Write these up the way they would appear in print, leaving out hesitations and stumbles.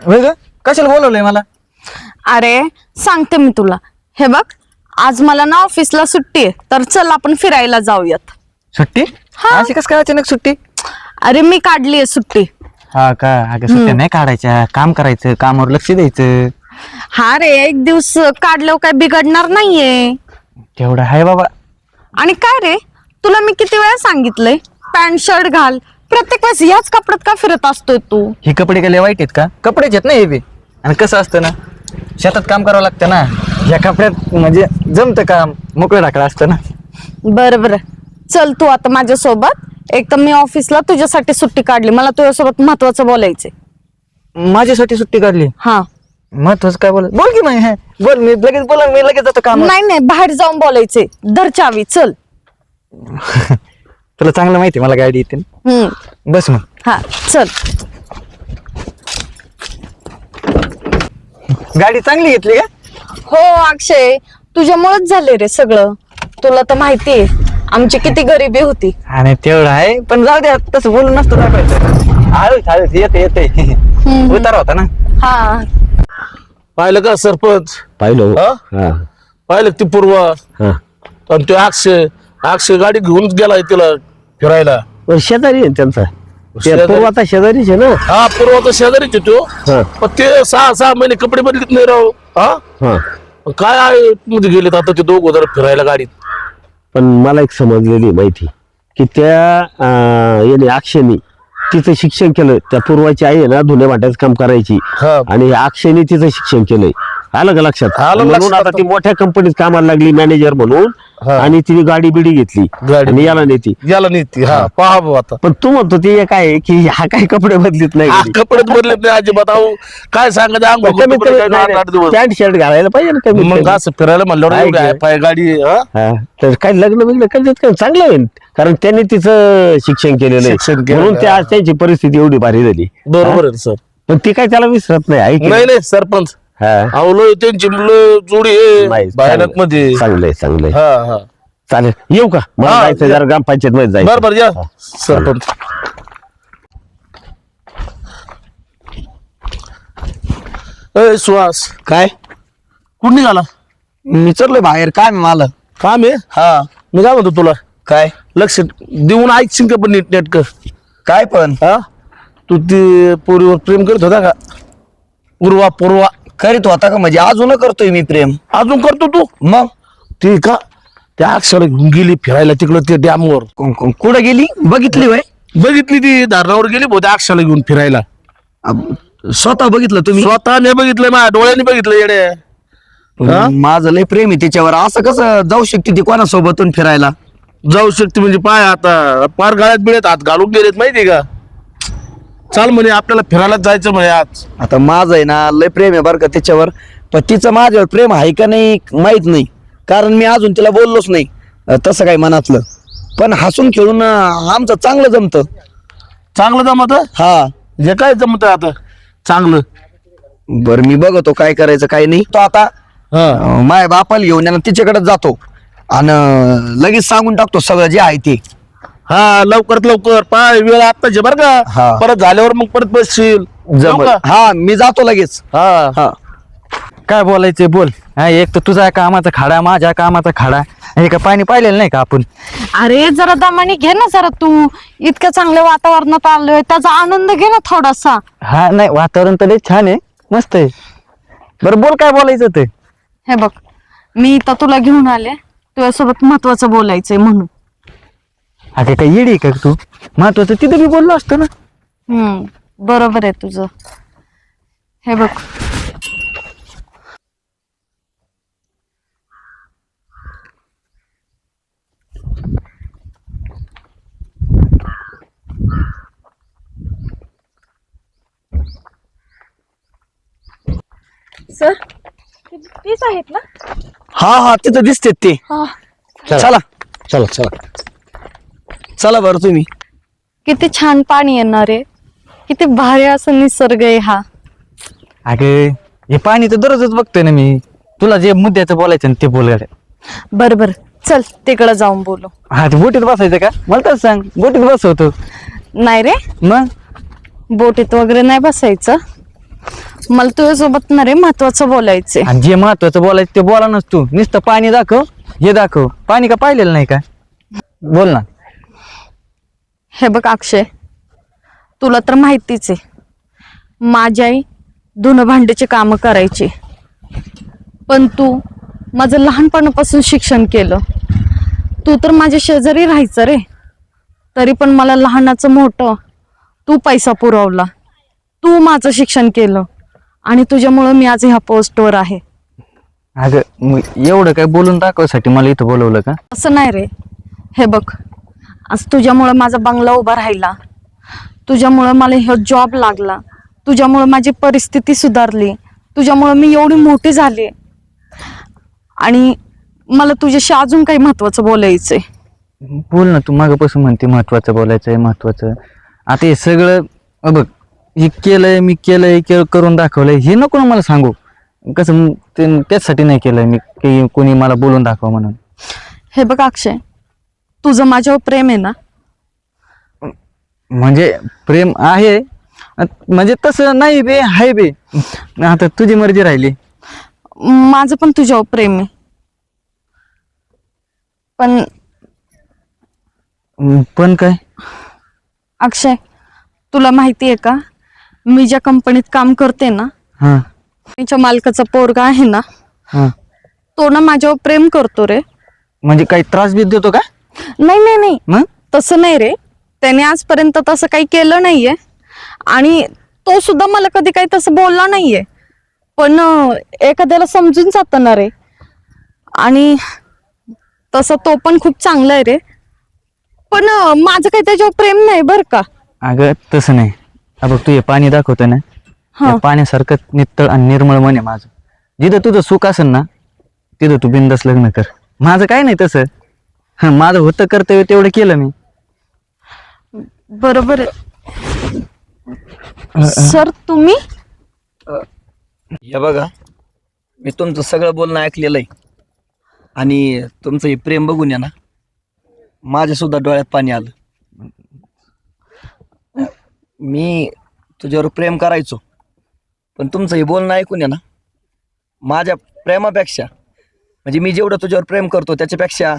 होय ग, कशाला बोलवलंय मला? अरे सांगते मी तुला. हे बघ, आज मला ना ऑफिसला सुट्टी आहे, तर चल आपण फिरायला जाऊयात. सुट्टी? हा. अशी कस काय अचानक सुट्टी? अरे मी काढली आहे सुट्टी. हा का? अगं सुट्ट्या नाही काढायच्या, काम करायचं, कामावर लक्ष द्यायचं. हा रे, एक दिवस काढल्यावर काय बिघडणार नाहीये. तेवढं आहे बाबा. आणि काय रे, तुला मी किती वेळा सांगितलंय पॅन्ट शर्ट घाल, प्रत्येक वेळेस ह्याच कपड्यात का फिरत असतोय तू? हे कपडे काय लय वाईट आहेत का? कपडेच आहेत ना हे बी. आणि कसं असतं ना, शेतात काम करावं लागतं ना, या कपड्यात म्हणजे जमतं काम, मोकळं ढाकळं असतं ना. बरं बरं, चल तू आता माझ्यासोबत. एक तर मी ऑफिसला तुझ्यासाठी सुट्टी काढली, मला तुझ्यासोबत महत्वाचं बोलायचंय. माझ्यासाठी सुट्टी काढली? हा. महत्वाचं काय बोल की मग. बोल, मी लगेच बोला, मी लगेच जातो काम. नाही नाही, बाहेर जाऊन बोलायचंय. धर चावी, चल. तुला चांगलं माहिती मला गाडी येते ना. बस मग. हा चल. गाडी चांगली घेतली का? हो अक्षय, तुझ्यामुळेच झाले रे सगळं. तुला तर माहितीये आमची किती गरिबी होती. आणि तेवढं आहे, पण जाऊ द्या, तसं बोलून नसतं दाखवायचं. हळूच हळूच येते उतार होता ना. हा. पाहिलं का सरपंच? पाहिलं. हा? पाहिलं ती पूर्व आणि तो अक्षय गाडी घेऊन गेलाय तिला फिरायला. शेजारी आहे त्यांचा. शेजारी? पूर्व आता शेजारीच आहे ना. हा, पूर्व आता शेजारीच आहे तो. हा. पण ते 6 महिने कपडे बदलत नाही राव. हा. काय आहे मध्ये गेलेत आता ते दोघं जरा फिरायला गाडीत. पण मला एक समजलेली माहिती की त्या याने अक्षयनी तिचं शिक्षण केलं. त्या पूर्वाची आई आहे ना, धुणे भांड्याचं काम करायची. हा. आणि अक्षयने तिचं शिक्षण केलंय. आलं का लक्षात? आलं म्हणून लक्षात. आता ती मोठ्या कंपनीत कामाला लागली मॅनेजर म्हणून. हा. आणि तिने गाडी बिडी घेतली गाडी. आणि याला नेती. याला नीती. हा, पहा भाऊ आता. पण तू म्हणतो ते काय आहे की हा काही कपडे बदलीत नाही घरी. कपडे बदलत नाही अजिबात. अहो काय सांगायचं, अंघोळ कमीत कपडे काय कमी 8 दिवस. पॅन्ट शर्ट घालायला पाहिजे ना कमीत मग कमी. असं फिरायला म्हणल्यावर काय एवढी काय? आहे पाय गाडी. हा, तर काही लग्न बिग्न करतात का चांगलं होईल, कारण त्यांनी तिचं शिक्षण केलेलं शिक्षण आहे केलेलं म्हणून आहे. ते आज त्यांची परिस्थिती एवढी भारी झाली. बरोबर आहे सर. पण ती काय त्याला विसरत नाही आहे की नाही नाही सरपंच, हा. आवलो त्यांची मुलं जोडी आहे नाही, भयानक मध्ये. चांगलंय चांगलंय. हा हा, चालेल, येऊ का? मला हा, जायचं या. जरा ग्रामपंचायत मध्ये जायचं. बरोबर या सरपंच. ए सुहास, काय? कुठं निघाला? मी चाललोय बाहेर, काम आहे मला. काम आहे. हा. मी काय म्हणतो तुला, काय? लक्ष देऊन ऐकशील का पण नीट नेटकं? काय पण? हा, तू ती पोरीवर प्रेम करत होता का? पूर्वा करीत होता का? म्हणजे अजून करतोय मी प्रेम. अजून करतो तू? मग ती का त्या अक्षराला घेऊन गेली फिरायला तिकडं ते डॅमवर. कुठं गेली? बघितली वय? बघितली ती धरणावर गेली भाऊ त्या अक्षराला घेऊन फिरायला. स्वतः बघितलं तुम्ही? स्वतः नाही बघितलंय, माझ्या डोळ्यांनी बघितलं येडे. हा? माझं लय प्रेम आहे तिच्यावर. असं कसं जाऊ शकते ती कोणासोबतून फिरायला? जाऊ शकते म्हणजे पाय आता पार गाळ्यात बिळ्यात हात घालून गेलेत माहितीये का? चाल म्हणे आपल्याला फिरायला जायचं म्हणे आज. आता माझं आहे ना लय प्रेम आहे बरं का तिच्यावर, पण तिचं माझ्यावर प्रेम आहे का नाही माहित नाही, कारण मी अजून तिला बोललोच नाही तसं काही मनातलं. पण हसून खेळून आमचं चांगलं जमतं. चांगलं जमत? हा. जे काय जमत आता चांगलं. बरं मी बघतो काय करायचं काय नाही. तो आता हा. माझ्या बापाला घेऊन येणार तिच्याकडेच जातो आणि लगेच सांगून टाकतो सगळं जे आहे ते. हा, लवकरात लवकर पाय, वेळ आत्ताच बरं का? हा. परत झाल्यावर मग परत बसशील. जाऊ जमल. का? हा मी जातो लगेच. हा. हा. काय बोलायचंय बोल. हा, एक तर तुझा कामाचा खाडा, माझ्या कामाचा खाडा. हे का पाणी पाहिलेलं नाही का आपण? अरे जरा दमाने घे ना जरा तू. इतक्या चांगल्या वातावरणात आलोय, त्याचा आनंद घे ना थोडासा. हा नाही, वातावरण तर लय छान आहे, मस्त आहे. बरं बोल, काय बोलायचं ते. हे बघ, मी तर तुला घेऊन आले तुझ्यासोबत महत्वाचं बोलायचंय म्हणून. अगं काय येडी का तू? महत्वाचं तिथं मी बोललो असतो ना. बरोबर आहे तुझं. हे बघ, सर तेच आहेत ना? हा हा तिथं दिसते ते. चला चला चला. चला बरं तुम्ही. किती छान पाणी येणार आहे, किती भारी असं निसर्ग आहे हा. अगं हे पाणी तर दररोजच बघतोय ना मी. तुला जे मुद्द्याचं बोलायचं ना ते बोल गड्या. बर बर, चल तिकडं जाऊन बोलू. हा, ते बोटीत बसायचं का? मला तर सांग, बोटीत बसवतो. नाही रे, मग बोटीत वगैरे नाही बसायचं. मला तुझ्यासोबत ना रे महत्वाचं बोलायचंय. आणि जे महत्वाचं बोलायचं ते बोला नस तू. नुसतं पाणी दाखव, हे दाखव. पाणी का पाहिलेलं नाही का? बोल ना. हे बघ अक्षय, तुला तर माहितीच आहे माझी आई धुणं भांडीची कामं करायची, पण तू माझं लहानपणापासून शिक्षण केलं. तू तर माझ्या शेजारी राहायचं रे, तरी पण मला लहानाचं मोठं तू पैसा पुरवला, तू माझं शिक्षण केलं आणि तुझ्यामुळं मी आज ह्या पोस्टवर आहे. अगं मग एवढं काय बोलून दाखवायसाठी मला इथं बोलवलं का? असं नाही रे. हे बघ, आज तुझ्यामुळं माझा बंगला उभा राहिला, तुझ्यामुळं मला हा जॉब लागला, तुझ्यामुळं माझी परिस्थिती सुधारली, तुझ्यामुळं मी एवढी मोठी झाली. आणि मला तुझ्याशी अजून काही महत्वाचं बोलायचंय. बोल ना. तू मागापासून म्हणते महत्वाचं बोलायचंय, महत्वाचं. आता हे सगळं बघ, हे केलंय, मी केलंय, करून दाखवलंय, हे नको ना मला सांगू. कसं त्याचसाठी नाही केलंय मी की कोणी मला बोलून दाखवा म्हणून. हे बघ अक्षय, तुझं माझ्यावर प्रेम आहे ना? म्हणजे प्रेम आहे, म्हणजे तसं नाही बे, आहे बे. आता तुझी मर्जी राहिली. माझं पण तुझ्यावर प्रेम आहे, पण काय? अक्षय तुला माहिती आहे का, मी ज्या कंपनीत काम करते ना, हा त्यांच्या मालकाचा पोरगा आहे ना, हा. तो ना माझ्यावर प्रेम करतो रे. म्हणजे काही त्रास बीत देतो का? नाही नाही नाही, मग तसं नाही रे. त्याने आजपर्यंत तसं काही केलं नाहीये आणि तो सुद्धा मला कधी काही तसं बोलला नाहीये. पण एखाद्याला समजून जातं ना रे. आणि तसं तो पण खूप चांगला आहे रे, पण माझं काही त्याच्यावर प्रेम नाही बरं का. अगं तसं नाही. बघ तू हे पाणी दाखवतोय ना, या पाण्यासारखं नित्तळ आणि निर्मळ मन आहे माझं. जिथं तुझं सुख असेल ना तिथं तू बिंदास लग्न कर. माझं काय नाही तसं. माझं होतं कर्तव्य तेवढं केलं मी. बरोबर आहे. सर तुम्ही हे बघा, मी तुमचं सगळं बोलणं ऐकलेलं आहे आणि तुमचं हे प्रेम बघून या ना माझ्या सुद्धा डोळ्यात पाणी आलं. मी तुझ्यावर प्रेम करायचो, पण तुमचं हे बोलणं ऐकून या ना माझ्या प्रेमापेक्षा, म्हणजे मी जेवढं तुझ्यावर प्रेम करतो त्याच्यापेक्षा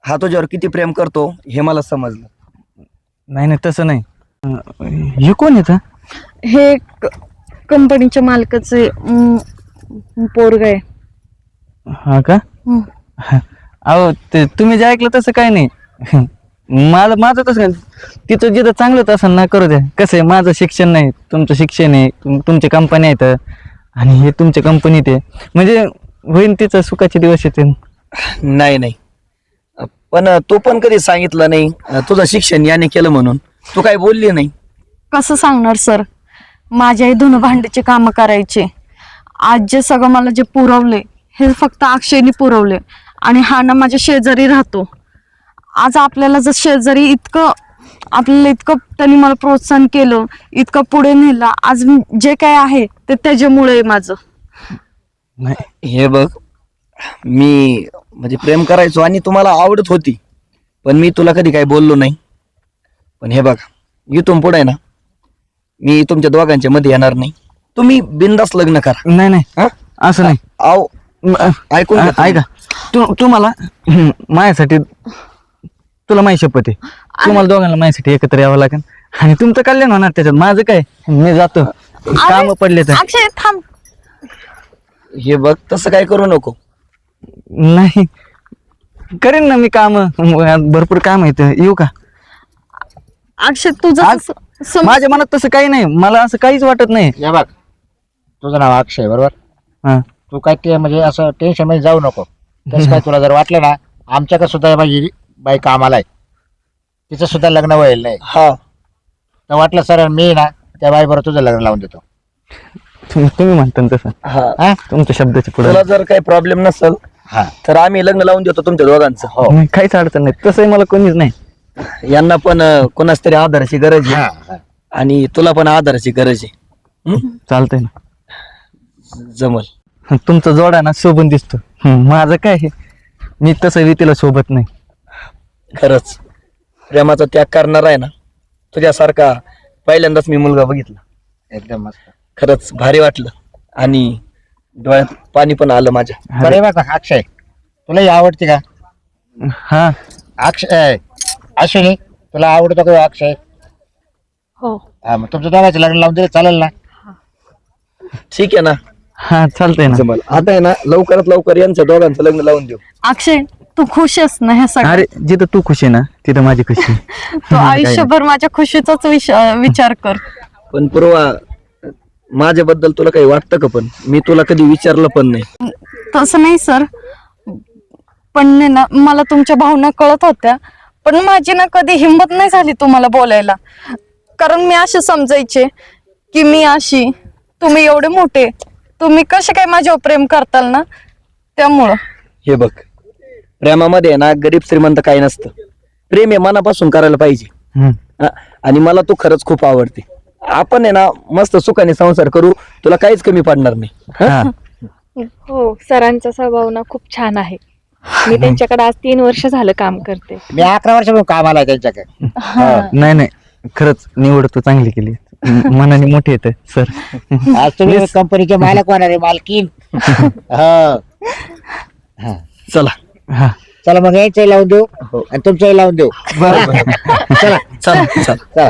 हा तुझ्यावर किती प्रेम करतो हे मला समजलं. नाही नाही तसं नाही. हे कोण येतं? हे कंपनीच्या मालकाचे पोरग आहे. हा का? अहो ते तुम्ही जे ऐकलं तसं काय नाही. माझं तसं नाही. तिथं जिथं चांगलंच असेल ना करू द्या. कसं आहे, माझं शिक्षण नाही, तुमचं शिक्षण आहे, तुमची कंपनी आहेत आणि हे तुमच्या कंपनीत आहे, म्हणजे होईन तिचं सुखाचे दिवस येते. नाही नाही, पण तू पण कधी सांगितलं नाही तुझं शिक्षण याने केलं म्हणून. तू काही बोलली नाही. कसं सांगणार सर, माझ्या आई धुणं भांडीचे कामं करायचे. आज जे सगळं मला जे पुरवले हे फक्त अक्षयने पुरवले. आणि हा ना माझ्या शेजारी राहतो. आज आपल्याला जर शेजारी आपल्याला इतकं त्यांनी मला प्रोत्साहन केलं, इतकं पुढे नेलं, आज जे काय आहे ते त्याच्यामुळे आहे माझं. नाही हे बघ, मी म्हणजे प्रेम करायचो आणि तुम्हाला आवडत होती, पण मी तुला कधी काही बोललो नाही. पण हे बघा, इथून पुढे ना मी तुमच्या दोघांच्या मध्ये येणार नाही. तुम्ही बिनधास्त लग्न करा. नाही नाही हा? असं नाही. आव ऐकून घ्या तुम्ही. ऐका, तुम्हाला माझ्यासाठी, तुला माझी शपथ आहे, तुम्हाला दोघांना माझ्यासाठी एकत्र यावं लागेल आणि तुमचं कल्याण होणार त्याच्यात. माझं काय, मी जातो, काम पडले तर. अक्षय थांब. हे बघ, तसं काय करू नको. नाही करेन ना मी काम, भरपूर काम आहेत. येऊ का? अक्षय तुझं आज माझ्या मनात तसं काही नाही, मला असं काहीच वाटत नाही. या बघ, तुझं नाव अक्षय बरोबर. हा तू काय ते म्हणजे असं टेन्शन मध्ये जाऊ नको. तसं काय तुला जर वाटलं ना, आमच्याकडे सुद्धा माझी बाई कामाला आहे, तिचं सुद्धा लग्न व्हायला नाही. हा, तर वाटलं सर मी ना त्या बाईबरोबर तुझं लग्न लावून देतो. तुम्ही म्हणता ना तसं. हा. हा तुमच्या शब्दाची पुढे तुला जर काही प्रॉब्लेम नसेल हा तर आम्ही लग्न लावून देतो तुमच्या दोघांचं. हो काहीच अडचण नाही, तसंही मला कोणीच नाही. यांना पण कोणाच तरी आधाराची गरज आहे हा, हा. आणि तुला पण आधाराची गरज आहे. चालतंय ना, जमल. तुमचा जोडा ना सोबत दिसतो. माझं काय आहे, मी तसं रीतीला सोबत नाही. खरंच प्रेमाचा त्याग करणार आहे ना तुझ्यासारखा पहिल्यांदाच मी मुलगा बघितला. एकदम मस्त. खरंच भारी वाटलं आणि डोळ्यात पाणी पण आलं माझ्या. बरे बघा अक्षय, तुला ही आवडते का? हा अक्षय अश्विनी, तुला आवडतो का अक्षय? हो. हा, मग तुमचं दोघांचं लग्न लावून दिलं चालेल ना? ठीक आहे ना, हा चालतंय ना. जमल. आता आहे ना लवकरात लवकर यांचं दोघांचं लग्न लावून देऊ. अक्षय, तू खुश आहेस ना ह्या सगळ्या? अरे जिथं तू खुशी आहे ना तिथं माझी खुशी आहे. तू आयुष्यभर माझ्या खुशीचाच विचार कर. पण पूर्वा, माझ्याबद्दल तुला काही वाटतं का? पण मी तुला कधी विचारलं पण नाही. तसं नाही सर, पण ना मला तुमच्या भावना कळत होत्या, पण माझी ना कधी हिंमत नाही झाली तुम्हाला बोलायला. कारण मी असे समजायचे की मी अशी, तुम्ही एवढे मोठे, तुम्ही कसे काय माझ्यावर प्रेम करताल ना, त्यामुळं. हे बघ, प्रेमामध्ये आहे ना गरीब श्रीमंत काही नसतं. प्रेम हे मनापासून करायला पाहिजे. हम्म. हा, आणि मला तू खरंच खूप आवडते. आपण आहे ना मस्त सुखाने संसार करू, तुला काहीच कमी पडणार नाही. हा हो, सरांचा स्वभाव ना खूप छान आहे. मी त्यांच्याकडे आज 3 वर्ष झालं काम करते. मी 11 वर्ष कामाला आहे त्यांच्याकडे. नाही नाही, खरंच निवड तू चांगली केली. मनाने मोठे येते सर. आज तुम्ही कंपनीचे मालक होणार आहे, मालकीन. हो. चला. हा चला मग यायचंही लावून देऊ आणि तुमचंही लावून देऊ. चला चला. चला.